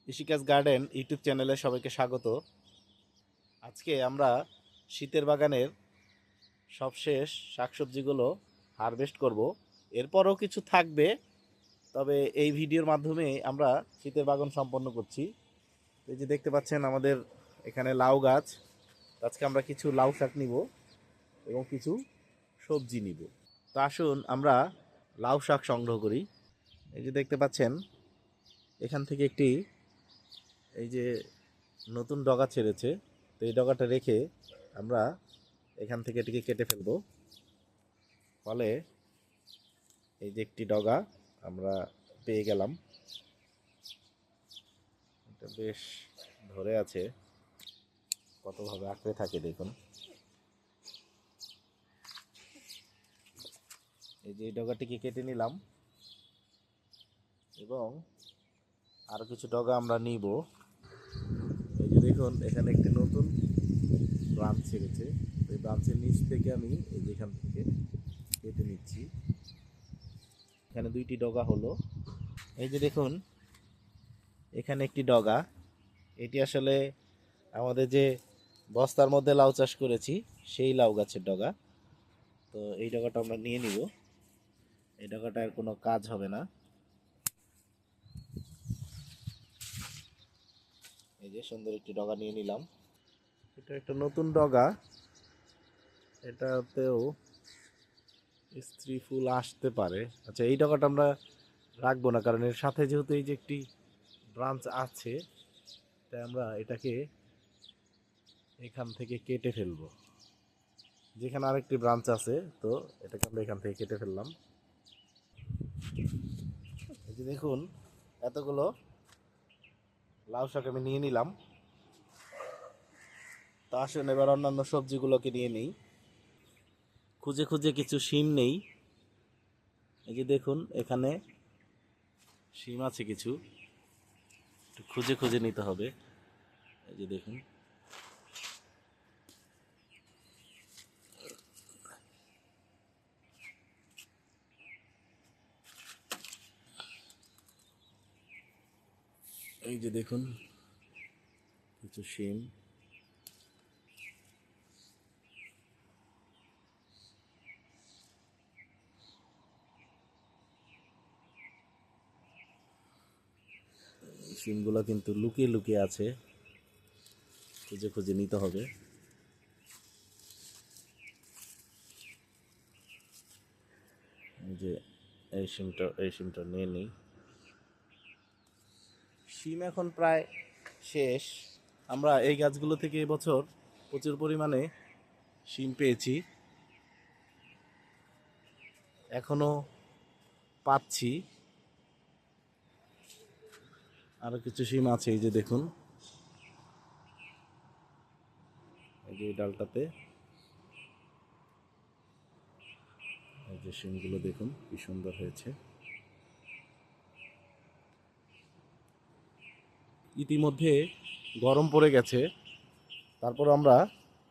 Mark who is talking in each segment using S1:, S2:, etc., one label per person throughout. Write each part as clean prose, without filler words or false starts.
S1: কৃষিকাজ garden YouTube চ্যানেলে সবাইকে স্বাগত। আজকে আমরা শীতের বাগানের সবশেষ শাকসবজিগুলো হারভেস্ট করব। এরপরও কিছু থাকবে, তবে এই ভিডিওর মাধ্যমে আমরা শীতের বাগান সম্পন্ন করছি। এই যে দেখতে পাচ্ছেন আমাদের এখানে লাউ গাছ। আজকে আমরা কিছু লাউ শাক নিব এবং কিছু সবজি নিব। তো আসুন আমরা লাউ শাক সংগ্রহ করি। এই যে দেখতে পাচ্ছেন এখান থেকে একটি এই যে নতুন ডগা ছেড়েছে। তো এই ডগাটা রেখে আমরা এখান থেকে এটিকে কেটে ফেলবো। ফলে এই যে একটি ডগা আমরা পেয়ে গেলাম। এটা বেশ ধরে আছে, কতভাবে আঁকড়ে থাকে দেখুন। এই যে এই ডগাটিকে কেটে নিলাম এবং আরও কিছু ডগা আমরা নিব। এই যে দেখুন এখানে একটি নতুন ব্রাঞ্চ ছেড়েছে। এই ব্রাঞ্চের নিচ থেকে আমি এই যে এখান থেকে কেটে নিচ্ছি। এখানে দুইটি ডগা হলো। এই যে দেখুন এখানে একটি ডগা, এটি আসলে আমাদের যে বস্তার মধ্যে লাউ চাষ করেছি সেই লাউ গাছের ডগা। তো এই ডগাটা আমরা নিয়ে নিব। এই ডগাটার কোনো কাজ হবে না। এই যে সুন্দর একটি ডগা নিয়ে নিলাম। এটা একটা নতুন ডগা, এটাতেও স্ত্রী ফুল আসতে পারে। আচ্ছা, এই ডগাটা আমরা রাখবো না, কারণ এর সাথে যেহেতু এই যে একটি ব্রাঞ্চ আছে, তাই আমরা এটাকে এখান থেকে কেটে ফেলবো। যেখানে আরেকটি ব্রাঞ্চ আছে, তো এটাকে আমরা এখান থেকে কেটে ফেললাম। এই যে দেখুন এতগুলো লাউ শাক আমি নিয়ে নিলাম। তা আসুন এবার অন্যান্য সবজিগুলোকে নিয়ে নিই। খুঁজে খুঁজে কিছু শিম নেই। এই যে দেখুন এখানে শিম আছে কিছু, একটু খুঁজে খুঁজে নিতে হবে। এই যে দেখুন এই যে দেখুন কিছু শিম। শিমগুলো কিন্তু লুকিয়ে লুকিয়ে আছে, খুঁজে খুঁজে নিতে হবে। এই যে এই শিমটা নিয়ে নিই। শিম এখন প্রায় শেষ। আমরা এই গাছগুলো থেকে এবছর প্রচুর পরিমাণে শিম পেয়েছি, এখনো পাচ্ছি। আরো কিছু শিম আছে, এই যে দেখুন এই যে ডালটাতে এই যে শিমগুলো দেখুন কি সুন্দর হয়েছে। ইতিমধ্যে গরম পড়ে গেছে, তারপর আমরা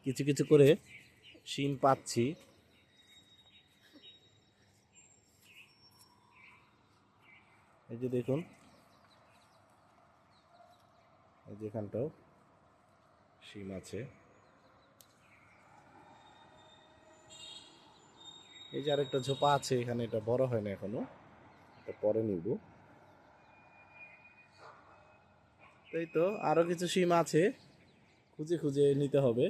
S1: কিছু কিছু করে শিম পাচ্ছি। এই যে দেখুন এই যে এখানটাও শিম আছে। এই যে আরেকটা ঝোপা আছে এখানে, এটা বড় হয় না এখনো, এটা পরে নিব। তাই তো আরো কিছু শিম আছে, খুঁজে খুঁজে নিতে হবে।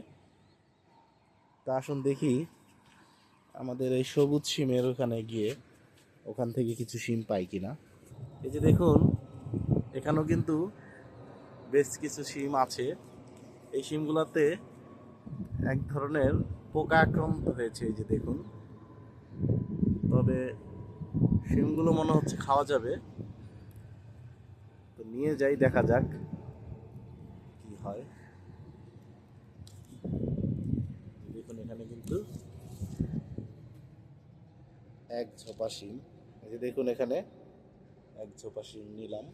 S1: তা আসুন দেখি আমাদের এই সবুজ শিমের ওখানে গিয়ে ওখান থেকে কিছু শিম পাই কিনা। এই যে দেখুন এখানেও কিন্তু বেশ কিছু শিম আছে। এই শিমগুলোতে এক ধরনের পোকা আক্রান্ত হয়েছে, এই যে দেখুন। তবে শিমগুলো মনে হচ্ছে খাওয়া যাবে, তো নিয়ে যাই, দেখা যাক কি হয়। দেখুন এখানে কিন্তু এক ঝোপা শিম। এই যে দেখুন এখানে এক ঝোপা শিম নিলাম।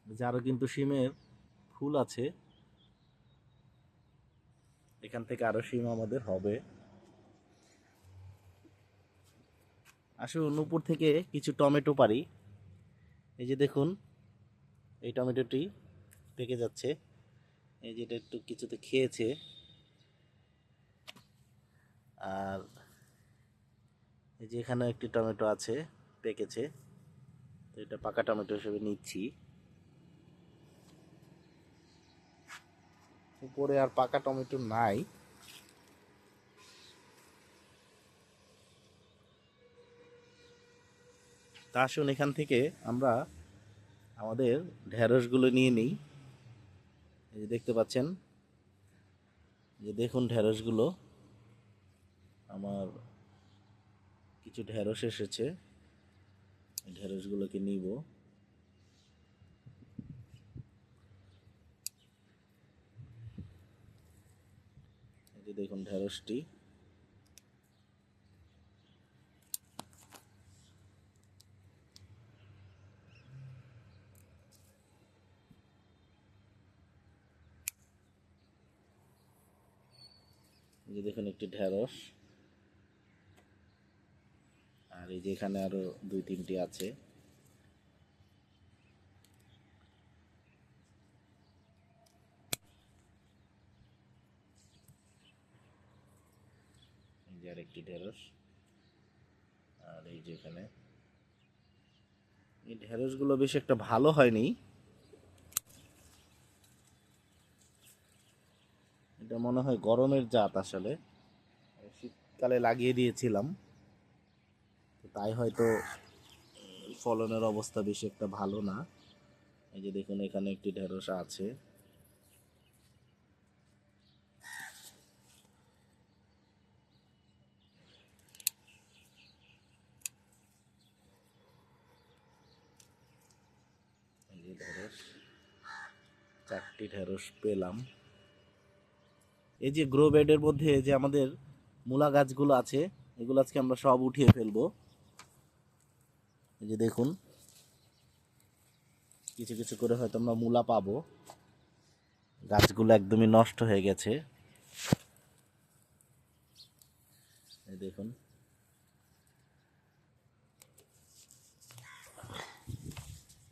S1: যারও কিন্তু শিমের ফুল আছে, এখান থেকে আরো শিম আমাদের হবে। আসুন উপর থেকে কিছু টমেটো পারি। এই যে দেখুন এই টমেটোটি পেকে যাচ্ছে, এই যেটা একটু কিছুতে খেয়েছে। আর এই যে এখানে একটি টমেটো আছে পেকেছে, তো এটা পাকা টমেটো হিসেবে নিচ্ছি। উপরে আর পাকা টমেটো নাই। তা আসুন এখান থেকে আমরা আমাদের ঢেঁড়সগুলো নিয়ে নিই। এই যে দেখতে পাচ্ছেন, যে দেখুন ঢেঁড়সগুলো, আমার কিছু ঢেঁড়স এসেছে, ঢেঁড়সগুলোকে নিব। এই যে দেখুন ঢেঁড়সটি, এই যে দেখুন একটি ঢেঁড়স, আর এই যে এখানে আরো 2-3টি আছে। এই যে আরেকটি ঢেঁড়স, আর এই যে এখানে এই ঢেঁড়সগুলো বেশ একটা ভালো হয়নি। এটা মনে হয় গরমের জাত, আসলে শীতকালে লাগিয়ে দিয়েছিলাম, তাই হয়তো ফলনের অবস্থা বেশি একটা ভালো না। এই যে দেখুন এখানে একটি ঢেঁড়স আছে। এই যে ঢেঁড়স, 4টি ঢেঁড়স পেলাম। এই যে গ্রো বেডের মধ্যে যে আমাদের মূলা গাছগুলো আছে, এগুলো আজকে আমরা সব উঠিয়ে ফেলবো। এই যে দেখুন, কিছু কিছু করে হয়তো আমরা মূলা পাবো। গাছগুলো একদমই নষ্ট হয়ে গেছে। এই দেখুন,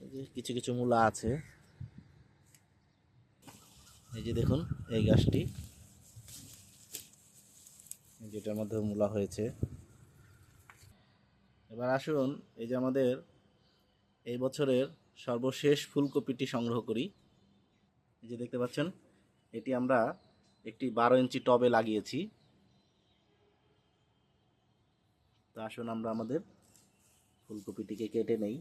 S1: এই যে কিছু কিছু মূলা আছে। এই যে দেখুন এই গাছটি, যেটার মধ্যে মূলা হয়েছে। এবার আসুন এই যে আমাদের এই বছরের সর্বশেষ ফুলকপিটি সংগ্রহ করি। এই যে দেখতে পাচ্ছেন, এটি আমরা একটি 12 ইঞ্চি টবে লাগিয়েছি। তো আসুন আমরা আমাদের ফুলকপিটিকে কেটে নেই।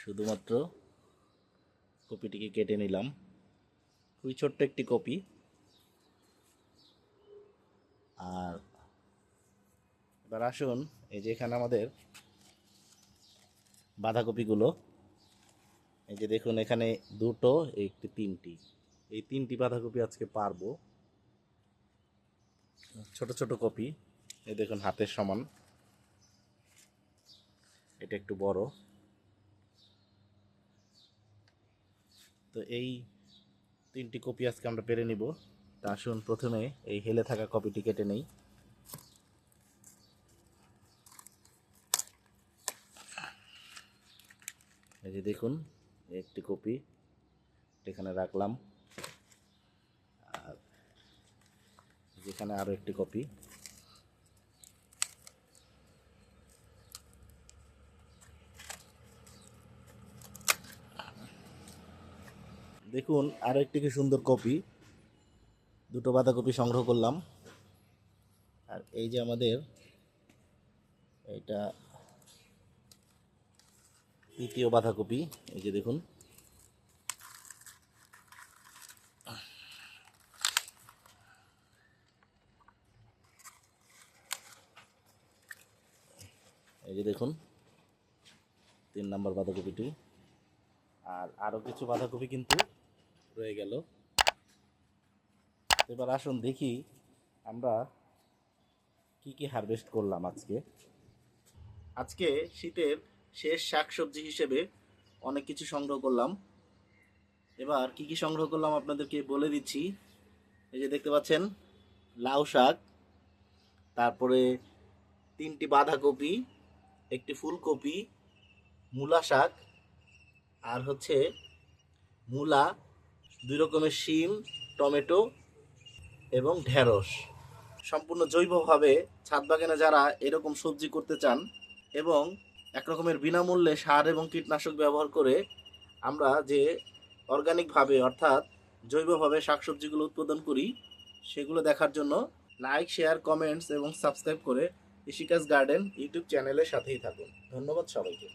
S1: শুধুমাত্র কপিটিকে কেটে নিলাম, খুবই ছোট্ট একটি কপি। আর এবার আসুন এই যে এখানে আমাদের বাঁধাকপিগুলো, এই যে দেখুন এখানে 2টো, একটি 3টি, এই 3টি বাঁধাকপি আজকে পারবো। ছোট ছোট কপি, এই দেখুন হাতের সমান, এটা একটু বড়। তো এই 3টি কপি আজকে আমরা পেরে নিব। তা আসুন প্রথমে এই হেলে থাকা কপিটি কেটে নেই। এই যে দেখুন একটি কপি এখানে রাখলাম, আর যেখানে আরো একটি কপি। দেখুন আরো একটি কি সুন্দর কপি, 2টো বাঁধাকপি সংগ্রহ করলাম। আর এই যে আমাদের এটা 3য় বাঁধাকপি, এই যে দেখুন। এই যে দেখুন 3 নম্বর বাঁধাকপিটি। আর আরো কিছু বাঁধাকপি কিন্তু রয়ে গেল। এবার আসুন দেখি আমরা কি কি হারভেস্ট করলাম আজকে। আজকে শীতের শেষ শাকসবজি হিসেবে অনেক কিছু সংগ্রহ করলাম। এবার কি কি সংগ্রহ করলাম আপনাদেরকে বলে দিচ্ছি। এই যে দেখতে পাচ্ছেন লাউ শাক, তারপরে 3টি বাঁধাকপি, একটি ফুলকপি, মূলা শাক, আর হচ্ছে মূলা, 2 রকমের শিম, টমেটো এবং ঢেঁড়স। সম্পূর্ণ জৈবভাবে ছাদ বাগানে যারা এরকম সবজি করতে চান এবং এক রকমের বিনামূল্যে সার এবং কীটনাশক ব্যবহার করে আমরা যে অর্গানিকভাবে অর্থাৎ জৈবভাবে শাকসবজিগুলো উৎপাদন করি, সেগুলো দেখার জন্য লাইক, শেয়ার, কমেন্টস এবং সাবস্ক্রাইব করে কৃষিকাজ গার্ডেন ইউটিউব চ্যানেলের সাথেই থাকুন। ধন্যবাদ সবাইকে।